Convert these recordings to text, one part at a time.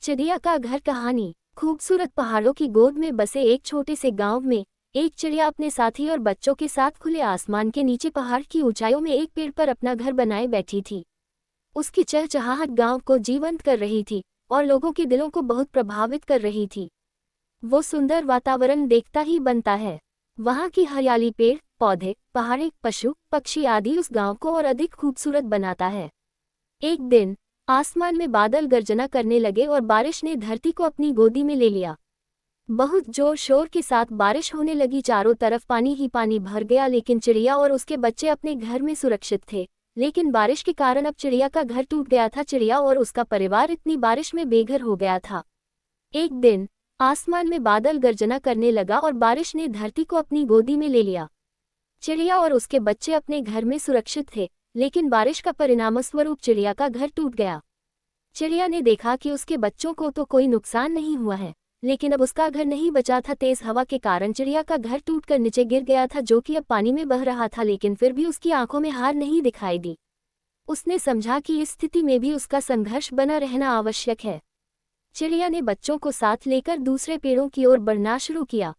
चिड़िया का घर कहानी। खूबसूरत पहाड़ों की गोद में बसे एक छोटे से गांव में एक चिड़िया अपने साथी और बच्चों के साथ खुले आसमान के नीचे पहाड़ की ऊंचाइयों में एक पेड़ पर अपना घर बनाए बैठी थी। उसकी चहचहाहट गांव को जीवंत कर रही थी और लोगों के दिलों को बहुत प्रभावित कर रही थी। वो सुंदर वातावरण देखता ही बनता है। वहाँ की हरियाली, पेड़ पौधे, पहाड़ी, पशु पक्षी आदि उस गांव को और अधिक खूबसूरत बनाता है। एक दिन आसमान में बादल गर्जना करने लगे और बारिश ने धरती को अपनी गोदी में ले लिया। बहुत जोर शोर के साथ बारिश होने लगी, चारों तरफ पानी ही पानी भर गया, लेकिन चिड़िया और उसके बच्चे अपने घर में सुरक्षित थे। लेकिन बारिश के कारण अब चिड़िया का घर टूट गया था। चिड़िया और उसका परिवार इतनी बारिश में बेघर हो गया था। एक दिन आसमान में बादल गर्जना करने लगा और बारिश ने धरती को अपनी गोदी में ले लिया। चिड़िया और उसके बच्चे अपने घर में सुरक्षित थे, लेकिन बारिश का परिणामस्वरूप चिड़िया का घर टूट गया। चिड़िया ने देखा कि उसके बच्चों को तो कोई नुकसान नहीं हुआ है, लेकिन अब उसका घर नहीं बचा था। तेज हवा के कारण चिड़िया का घर टूटकर नीचे गिर गया था, जो कि अब पानी में बह रहा था, लेकिन फिर भी उसकी आंखों में हार नहीं दिखाई दी। उसने समझा कि इस स्थिति में भी उसका संघर्ष बना रहना आवश्यक है। चिड़िया ने बच्चों को साथ लेकर दूसरे पेड़ों की ओर बढ़ना शुरू किया।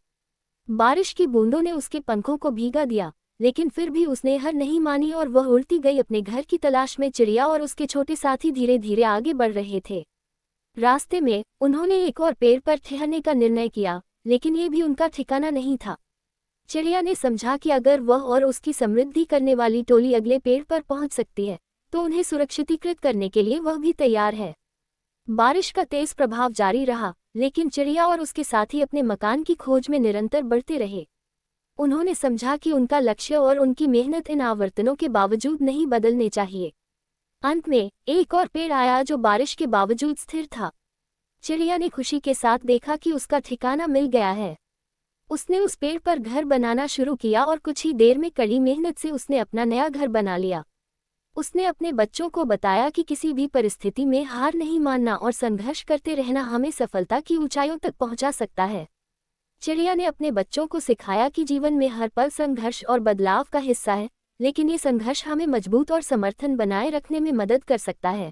बारिश की बूंदों ने उसके पंखों को भीगा दिया, लेकिन फिर भी उसने हार नहीं मानी और वह उड़ती गई अपने घर की तलाश में। चिड़िया और उसके छोटे साथी धीरे धीरे आगे बढ़ रहे थे। रास्ते में उन्होंने एक और पेड़ पर ठहरने का निर्णय किया, लेकिन ये भी उनका ठिकाना नहीं था। चिड़िया ने समझा कि अगर वह और उसकी समृद्धि करने वाली टोली अगले पेड़ पर पहुंच सकती है, तो उन्हें सुरक्षितीकृत करने के लिए वह भी तैयार है। बारिश का तेज प्रभाव जारी रहा, लेकिन चिड़िया और उसके साथी अपने मकान की खोज में निरंतर बढ़ते रहे। उन्होंने समझा कि उनका लक्ष्य और उनकी मेहनत इन आवर्तनों के बावजूद नहीं बदलने चाहिए। अंत में एक और पेड़ आया जो बारिश के बावजूद स्थिर था। चिड़िया ने खुशी के साथ देखा कि उसका ठिकाना मिल गया है। उसने उस पेड़ पर घर बनाना शुरू किया और कुछ ही देर में कड़ी मेहनत से उसने अपना नया घर बना लिया। उसने अपने बच्चों को बताया कि किसी भी परिस्थिति में हार नहीं मानना और संघर्ष करते रहना हमें सफलता की ऊंचाइयों तक पहुंचा सकता है। चिड़िया ने अपने बच्चों को सिखाया कि जीवन में हर पल संघर्ष और बदलाव का हिस्सा है, लेकिन ये संघर्ष हमें मजबूत और समर्थन बनाए रखने में मदद कर सकता है।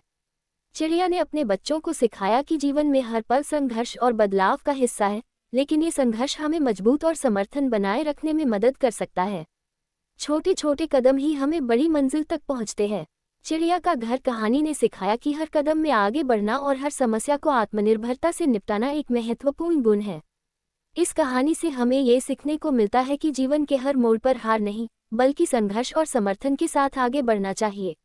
चिड़िया ने अपने बच्चों को सिखाया कि जीवन में हर पल संघर्ष और बदलाव का हिस्सा है, लेकिन ये संघर्ष हमें मजबूत और समर्थन बनाए रखने में मदद कर सकता है। छोटे छोटे कदम ही हमें बड़ी मंजिल तक पहुंचते हैं। चिड़िया का घर कहानी ने सिखाया कि हर कदम में आगे बढ़ना और हर समस्या को आत्मनिर्भरता से निपटाना एक महत्वपूर्ण गुण है। इस कहानी से हमें ये सीखने को मिलता है कि जीवन के हर मोड़ पर हार नहीं, बल्कि संघर्ष और समर्थन के साथ आगे बढ़ना चाहिए।